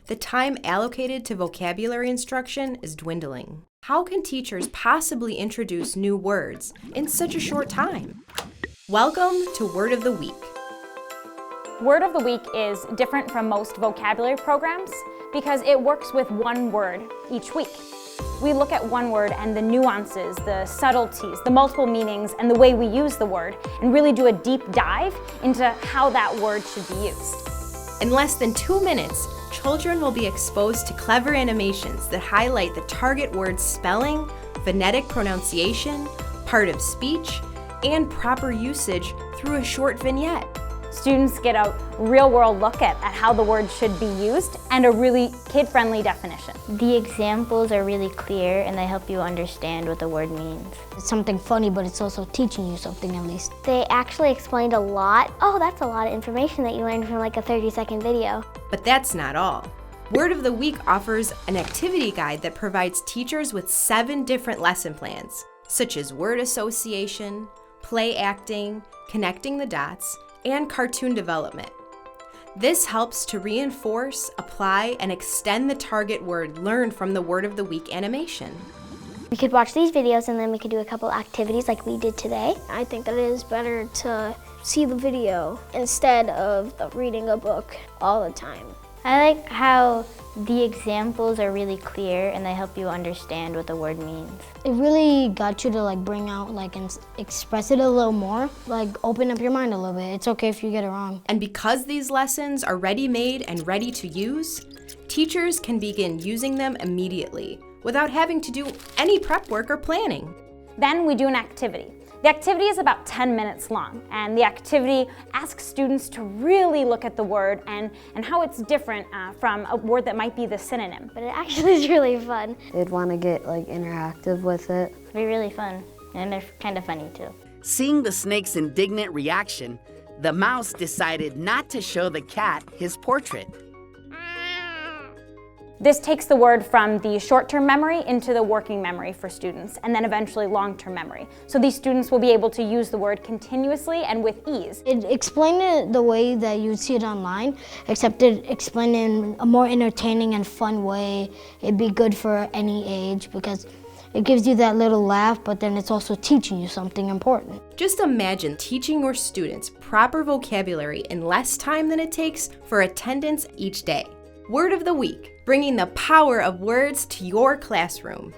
the time allocated to vocabulary instruction is dwindling. How can teachers possibly introduce new words in such a short time? Welcome to Word of the Week. Word of the Week is different from most vocabulary programs because it works with one word each week. We look at one word and the nuances, the subtleties, the multiple meanings, and the way we use the word, and really do a deep dive into how that word should be used. In less than 2 minutes, children will be exposed to clever animations that highlight the target word's spelling, phonetic pronunciation, part of speech, and proper usage through a short vignette. Students get a real-world look at how the word should be used and a really kid-friendly definition. The examples are really clear and they help you understand what the word means. It's something funny, but it's also teaching you something at least. They actually explained a lot. Oh, that's a lot of information that you learned from like a 30-second video. But that's not all. Word of the Week offers an activity guide that provides teachers with 7 different lesson plans, such as word association, play acting, connecting the dots, and cartoon development. This helps to reinforce, apply, and extend the target word learned from the Word of the Week animation. We could watch these videos and then we could do a couple activities like we did today. I think that it is better to see the video instead of reading a book all the time. I like how the examples are really clear and they help you understand what the word means. It really got you to bring out and express it a little more, open up your mind a little bit. It's okay if you get it wrong. And because these lessons are ready-made and ready to use, teachers can begin using them immediately without having to do any prep work or planning. Then we do an activity. The activity is about 10 minutes long, and the activity asks students to really look at the word and how it's different from a word that might be the synonym. But it actually is really fun. They'd want to get interactive with it. It'd be really fun, and they're kind of funny too. Seeing the snake's indignant reaction, the mouse decided not to show the cat his portrait. This takes the word from the short-term memory into the working memory for students, and then eventually long-term memory. So these students will be able to use the word continuously and with ease. It explained it the way that you'd see it online, except it explained it in a more entertaining and fun way. It'd be good for any age because it gives you that little laugh, but then it's also teaching you something important. Just imagine teaching your students proper vocabulary in less time than it takes for attendance each day. Word of the Week, bringing the power of words to your classroom.